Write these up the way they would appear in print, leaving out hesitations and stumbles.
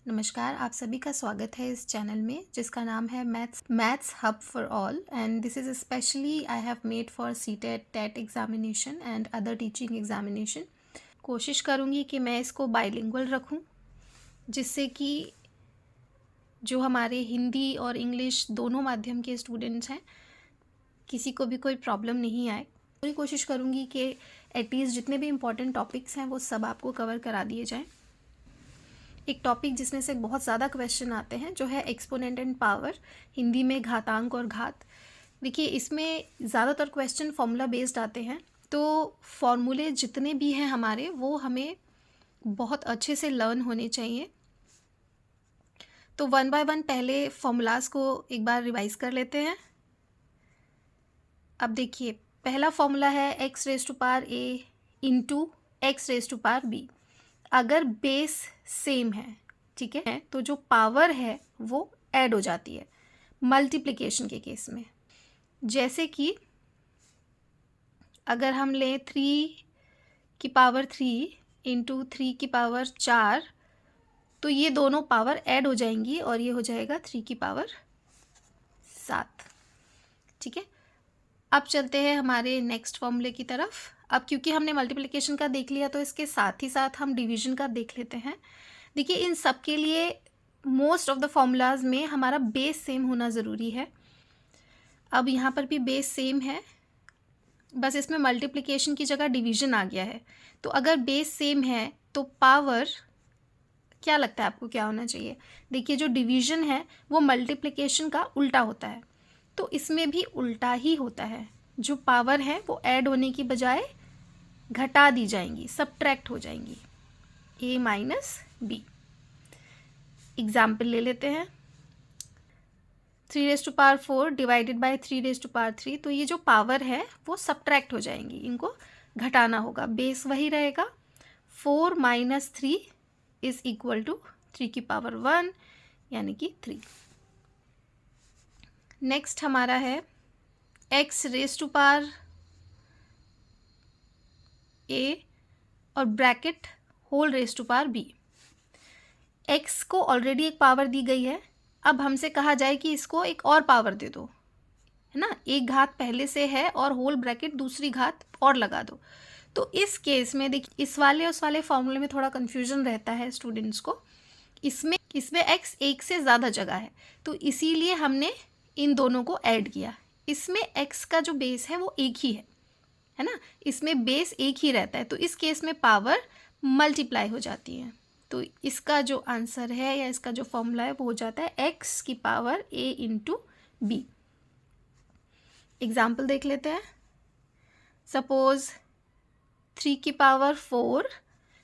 नमस्कार, आप सभी का स्वागत है इस चैनल में जिसका नाम है maths hub for all and this is specially I have made for CTET TET examination and other teaching examination. कोशिश करूँगी कि मैं इसको बाइलिंगुअल रखूँ जिससे कि जो हमारे हिंदी और इंग्लिश दोनों माध्यम के स्टूडेंट्स हैं किसी को भी कोई प्रॉब्लम नहीं आए। पूरी कोशिश करूँगी कि एटलीस्ट जितने भी इम्पोर्टेंट टॉपिक्स हैं वो सब आपको कवर करा दिए जाएँ। एक टॉपिक जिसमें से बहुत ज़्यादा क्वेश्चन आते हैं जो है एक्सपोनेंट एंड पावर, हिंदी में घातांक और घात। देखिए इसमें ज़्यादातर क्वेश्चन फॉर्मूला बेस्ड आते हैं, तो फॉर्मूले जितने भी हैं हमारे वो हमें बहुत अच्छे से लर्न होने चाहिए। तो वन बाय वन पहले फॉर्मूलाज को एक बार रिवाइज कर लेते हैं। अब देखिए पहला फॉर्मूला है x raise to power a into x raise to power b. अगर बेस सेम है, ठीक है, तो जो पावर है वो ऐड हो जाती है मल्टीप्लिकेशन के केस में। जैसे कि अगर हम लें 3 की पावर 3 इंटू 3 की पावर 4, तो ये दोनों पावर ऐड हो जाएंगी और ये हो जाएगा 3 की पावर 7। ठीक है, अब चलते हैं हमारे नेक्स्ट फॉर्मूले की तरफ। अब क्योंकि हमने मल्टीप्लिकेशन का देख लिया तो इसके साथ ही साथ हम डिवीजन का देख लेते हैं। देखिए इन सब के लिए मोस्ट ऑफ द फॉर्मूलाज में हमारा बेस सेम होना ज़रूरी है। अब यहाँ पर भी बेस सेम है, बस इसमें मल्टीप्लिकेशन की जगह डिवीजन आ गया है। तो अगर बेस सेम है तो पावर क्या लगता है आपको क्या होना चाहिए? देखिए जो डिवीजन है वो मल्टीप्लिकेशन का उल्टा होता है, तो इसमें भी उल्टा ही होता है। जो पावर है वो ऐड होने की बजाय घटा दी जाएंगी, सब्ट्रैक्ट हो जाएंगी, a माइनस बी। एग्जाम्पल ले लेते हैं 3 raise to power 4 divided by 3 raise to power 3। तो ये जो पावर है वो सब्ट्रैक्ट हो जाएंगी, इनको घटाना होगा। बेस वही रहेगा, 4 माइनस 3 इज इक्वल टू 3 की पावर 1 यानी कि 3। नेक्स्ट हमारा है x raise to power a और bracket whole raise to power b। x को ऑलरेडी एक पावर दी गई है, अब हमसे कहा जाए कि इसको एक और पावर दे दो, है ना, एक घात पहले से है और होल ब्रैकेट दूसरी घात और लगा दो। तो इस केस में देखिए इस वाले उस वाले फॉर्मूले में थोड़ा कन्फ्यूजन रहता है स्टूडेंट्स को। इसमें x एक से ज़्यादा जगह है तो इसीलिए हमने इन दोनों को ऐड किया। इसमें x का जो बेस है वो एक ही है ना, इसमें बेस एक ही रहता है, तो इस केस में पावर मल्टीप्लाई हो जाती है। तो इसका जो आंसर है या इसका जो फॉर्मूला है वो हो जाता है x की power a into b. Example देख लेते हैं। सपोज 3 की पावर 4,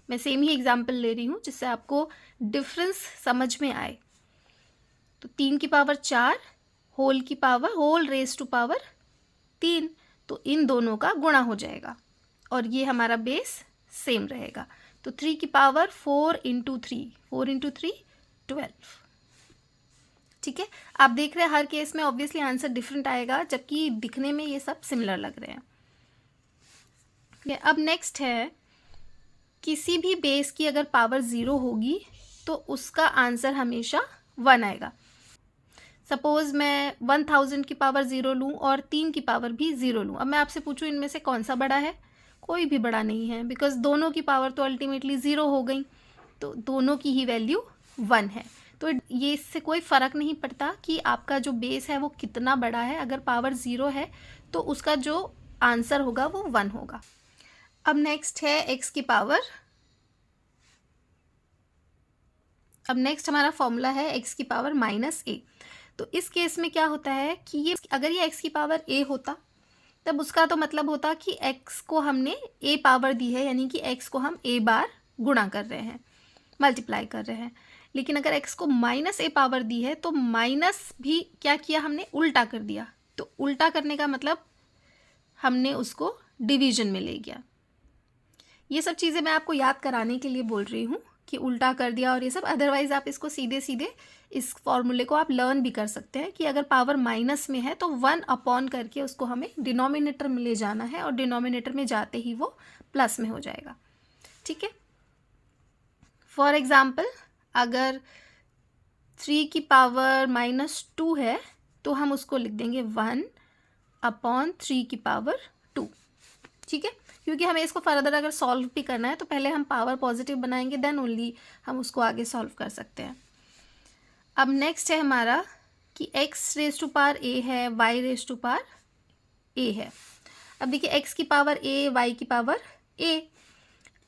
मैं सेम ही एग्जाम्पल ले रही हूँ जिससे आपको डिफरेंस समझ में आए। तो 3 की power 4 whole raise to power 3, तो इन दोनों का गुणा हो जाएगा और ये हमारा बेस सेम रहेगा। तो 3 की पावर 4 इंटू 3, 4 इंटू 3 12। ठीक है, आप देख रहे हैं हर केस में ऑब्वियसली आंसर डिफरेंट आएगा जबकि दिखने में ये सब सिमिलर लग रहे हैं। अब नेक्स्ट है किसी भी बेस की अगर पावर 0 होगी तो उसका आंसर हमेशा 1 आएगा। सपोज मैं 1000 की पावर 0 लूँ और 3 की पावर भी 0 लूँ। अब मैं आपसे पूछूँ इनमें से कौन सा बड़ा है? कोई भी बड़ा नहीं है, बिकॉज दोनों की पावर तो अल्टीमेटली 0 हो गई, तो दोनों की ही वैल्यू 1 है। तो ये इससे कोई फ़र्क नहीं पड़ता कि आपका जो बेस है वो कितना बड़ा है, अगर पावर 0 है तो उसका जो आंसर होगा वो 1 होगा। अब नेक्स्ट है x की पावर। अब नेक्स्ट हमारा फॉर्मूला है x की पावर माइनस a। तो इस केस में क्या होता है कि ये अगर ये x की पावर a होता तब उसका तो मतलब होता कि x को हमने a पावर दी है, यानी कि x को हम a बार गुणा कर रहे हैं, मल्टीप्लाई कर रहे हैं। लेकिन अगर x को माइनस a पावर दी है तो माइनस भी क्या किया हमने, उल्टा कर दिया। तो उल्टा करने का मतलब हमने उसको डिवीजन में ले गया। ये सब चीज़ें मैं आपको याद कराने के लिए बोल रही हूँ कि उल्टा कर दिया और ये सब। अदरवाइज आप इसको सीधे सीधे इस फॉर्मूले को आप लर्न भी कर सकते हैं कि अगर पावर माइनस में है तो 1 अपॉन करके उसको हमें डिनोमिनेटर में ले जाना है और डिनोमिनेटर में जाते ही वो प्लस में हो जाएगा। ठीक है, फॉर एग्जाम्पल अगर 3 की पावर -2 है तो हम उसको लिख देंगे 1/3 की पावर 2, ठीक है। क्योंकि हमें इसको फर्दर अगर सॉल्व भी करना है तो पहले हम पावर पॉजिटिव बनाएंगे, देन ओनली हम उसको आगे सॉल्व कर सकते हैं। अब नेक्स्ट है हमारा कि x⁴ a है, y⁴ a है। अब देखिए x की पावर a, y की पावर a।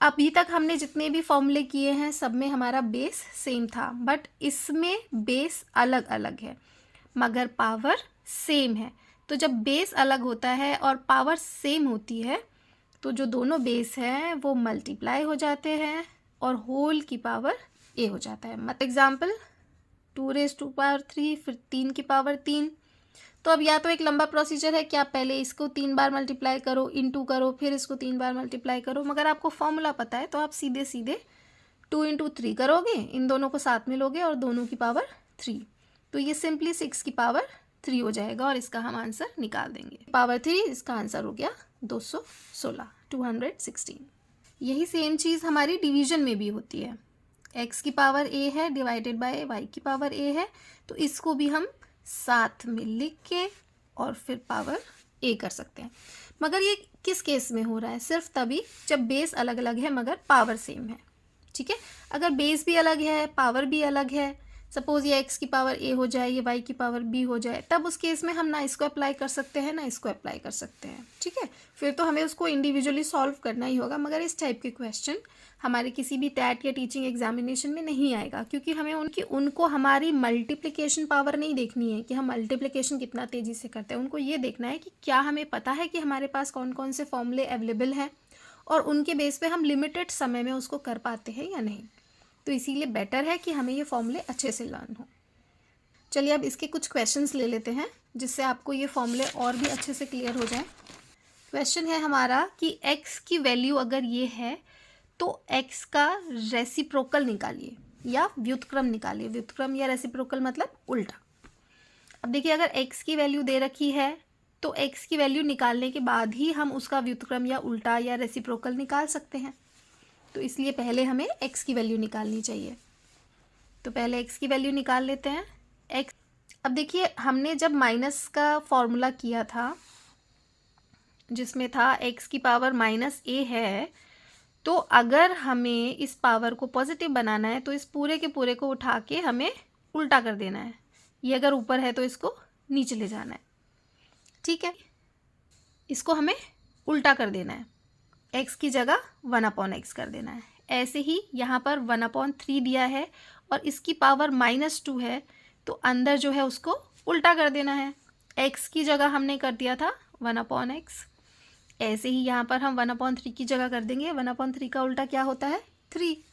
अभी तक हमने जितने भी फॉर्मूले किए हैं सब में हमारा बेस सेम था, बट इसमें बेस अलग अलग है मगर पावर सेम है। तो जब बेस अलग होता है और पावर सेम होती है तो जो दोनों बेस हैं वो मल्टीप्लाई हो जाते हैं और होल की पावर a हो जाता है। मतलब एग्जाम्पल 2⁵, फिर 3 की पावर 3। तो अब या तो एक लंबा प्रोसीजर है कि आप पहले इसको 3 बार मल्टीप्लाई करो, इनटू करो, फिर इसको 3 बार मल्टीप्लाई करो, मगर आपको फॉर्मूला पता है तो आप सीधे सीधे 2 × 3 करोगे, इन दोनों को साथ में लोगे और दोनों की पावर 3, तो ये सिंपली 6 की पावर 3 हो जाएगा और इसका हम आंसर निकाल देंगे। पावर 3, इसका आंसर हो गया 216, 216। यही सेम चीज़ हमारी डिवीजन में भी होती है। x की पावर a है डिवाइडेड बाय y की पावर a है, तो इसको भी हम साथ में लिख के और फिर पावर a कर सकते हैं। मगर ये किस केस में हो रहा है? सिर्फ तभी जब बेस अलग अलग है मगर पावर सेम है, ठीक है। अगर बेस भी अलग है, पावर भी अलग है, सपोज ये x की पावर a हो जाए, ये y की पावर b हो जाए, तब उस केस में हम ना इसको अप्लाई कर सकते हैं ना इसको अप्लाई कर सकते हैं, ठीक है। फिर तो हमें उसको इंडिविजुअली सॉल्व करना ही होगा। मगर इस टाइप के क्वेश्चन हमारे किसी भी टैट या टीचिंग एग्जामिनेशन में नहीं आएगा, क्योंकि हमें उनको हमारी मल्टीप्लिकेशन पावर नहीं देखनी है कि हम मल्टीप्लिकेशन कितना तेज़ी से करते हैं। उनको ये देखना है कि क्या हमें पता है कि हमारे पास कौन कौन से फॉर्मूले अवेलेबल हैं और उनके बेस पे हम लिमिटेड समय में उसको कर पाते हैं या नहीं। तो इसीलिए बेटर है कि हमें ये फॉर्मूले अच्छे से लर्न हो। चलिए अब इसके कुछ क्वेश्चंस ले लेते हैं जिससे आपको ये फॉर्मूले और भी अच्छे से क्लियर हो जाए। क्वेश्चन है हमारा कि x की वैल्यू अगर ये है तो x का रेसिप्रोकल निकालिए या व्युत्क्रम निकालिए। व्युत्क्रम या रेसिप्रोकल मतलब उल्टा। अब देखिए अगर x की वैल्यू दे रखी है तो x की वैल्यू निकालने के बाद ही हम उसका व्युत्क्रम या उल्टा या रेसिप्रोकल निकाल सकते हैं। तो इसलिए पहले हमें x की वैल्यू निकालनी चाहिए। तो पहले x की वैल्यू निकाल लेते हैं। x, अब देखिए हमने जब माइनस का फॉर्मूला किया था जिसमें था x की पावर -a है, तो अगर हमें इस पावर को पॉजिटिव बनाना है तो इस पूरे के पूरे को उठा के हमें उल्टा कर देना है। ये अगर ऊपर है तो इसको नीचे ले जाना है, ठीक है। इसको हमें उल्टा कर देना है, x की जगह 1/x कर देना है। ऐसे ही यहाँ पर 1/3 दिया है और इसकी पावर -2 है, तो अंदर जो है उसको उल्टा कर देना है। x की जगह हमने कर दिया था 1/x, ऐसे ही यहाँ पर हम 1/3 की जगह कर देंगे। 1/3 का उल्टा क्या होता है? 3,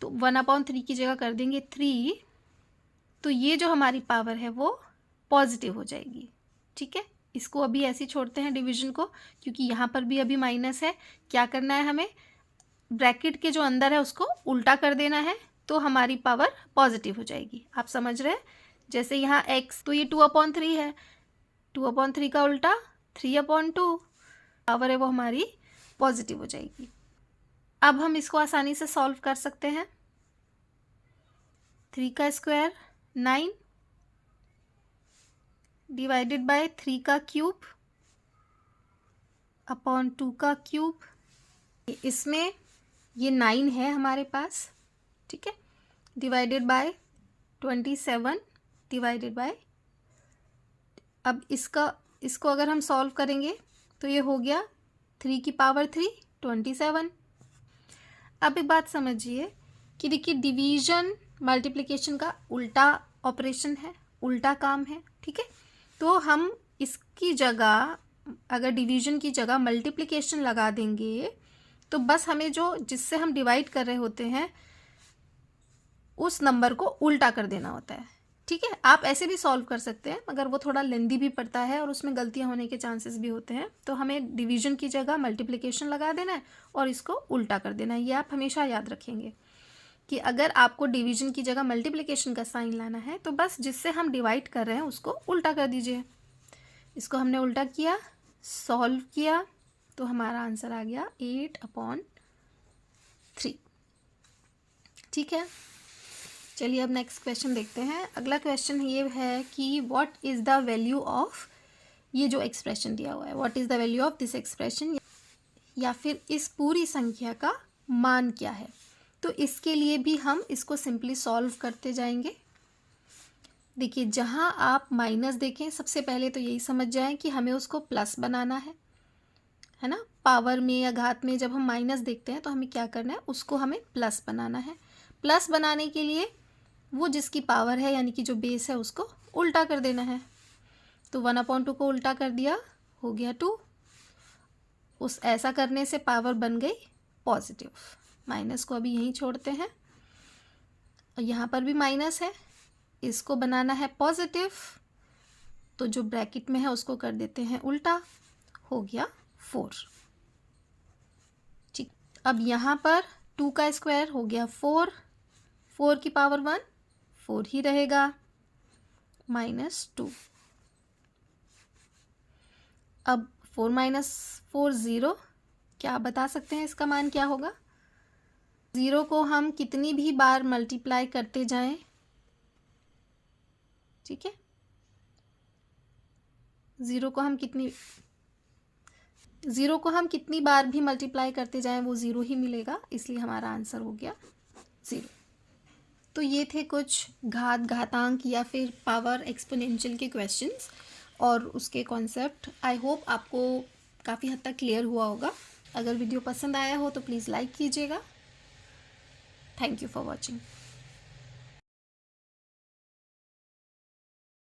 तो 1/3 की जगह कर देंगे 3, तो ये जो हमारी पावर है वो पॉजिटिव हो जाएगी, ठीक है। इसको अभी ऐसे ही छोड़ते हैं डिवीजन को, क्योंकि यहाँ पर भी अभी माइनस है। क्या करना है हमें? ब्रैकेट के जो अंदर है उसको उल्टा कर देना है, तो हमारी पावर पॉजिटिव हो जाएगी। आप समझ रहे हैं? जैसे यहाँ x, तो ये 2/3 है, 2/3 का उल्टा 3/2, पावर है वो हमारी पॉजिटिव हो जाएगी। अब हम इसको आसानी से सॉल्व कर सकते हैं। 3 का स्क्वायर 9 डिवाइडेड बाय 3 का क्यूब अपॉन 2 का क्यूब। इसमें ये 9 है हमारे पास, ठीक है, डिवाइडेड बाय 27 डिवाइडेड बाय, अब इसको अगर हम सॉल्व करेंगे तो ये हो गया 3 की पावर 3 27। अब एक बात समझिए कि देखिए डिवीजन मल्टीप्लिकेशन का उल्टा ऑपरेशन है, उल्टा काम है, ठीक है। तो हम इसकी जगह अगर डिवीजन की जगह मल्टीप्लिकेशन लगा देंगे तो बस हमें जो जिससे हम डिवाइड कर रहे होते हैं उस नंबर को उल्टा कर देना होता है, ठीक है। आप ऐसे भी सॉल्व कर सकते हैं मगर वो थोड़ा लेंदी भी पड़ता है और उसमें गलतियां होने के चांसेस भी होते हैं। तो हमें डिवीजन की जगह मल्टीप्लिकेशन लगा देना है और इसको उल्टा कर देना है। ये आप हमेशा याद रखेंगे कि अगर आपको डिवीजन की जगह मल्टीप्लिकेशन का साइन लाना है तो बस जिससे हम डिवाइड कर रहे हैं उसको उल्टा कर दीजिए। इसको हमने उल्टा किया, सॉल्व किया, तो हमारा आंसर आ गया 8/3, ठीक है। चलिए अब नेक्स्ट क्वेश्चन देखते हैं। अगला क्वेश्चन ये है कि what is the value of, ये जो एक्सप्रेशन दिया हुआ है, what is the value of this expression, या फिर इस पूरी संख्या का मान क्या है। तो इसके लिए भी हम इसको सिंपली सॉल्व करते जाएंगे। देखिए जहाँ आप माइनस देखें, सबसे पहले तो यही समझ जाएं कि हमें उसको प्लस बनाना है ना। पावर में या घात में जब हम माइनस देखते हैं तो हमें क्या करना है, उसको हमें प्लस बनाना है। प्लस बनाने के लिए वो जिसकी पावर है यानी कि जो बेस है उसको उल्टा कर देना है। तो 1/2 को उल्टा कर दिया, हो गया 2। उस ऐसा करने से पावर बन गई पॉजिटिव। माइनस को अभी यहीं छोड़ते हैं, और यहाँ पर भी माइनस है, इसको बनाना है पॉजिटिव, तो जो ब्रैकेट में है उसको कर देते हैं उल्टा, हो गया 4। ठीक, अब यहाँ पर 2 का स्क्वायर हो गया 4, 4 की पावर 1 4 ही रहेगा, -2। अब 4 - 4 0, क्या आप बता सकते हैं इसका मान क्या होगा। 0 को हम कितनी भी बार मल्टीप्लाई करते जाएं, ठीक है, 0 को हम कितनी बार भी मल्टीप्लाई करते जाएं वो 0 ही मिलेगा, इसलिए हमारा आंसर हो गया 0। तो ये थे कुछ घातांक या फिर पावर एक्सपोनेंशियल के क्वेश्चंस और उसके कॉन्सेप्ट। आई होप आपको काफ़ी हद तक क्लियर हुआ होगा। अगर वीडियो पसंद आया हो तो प्लीज़ लाइक कीजिएगा। Thank you for watching.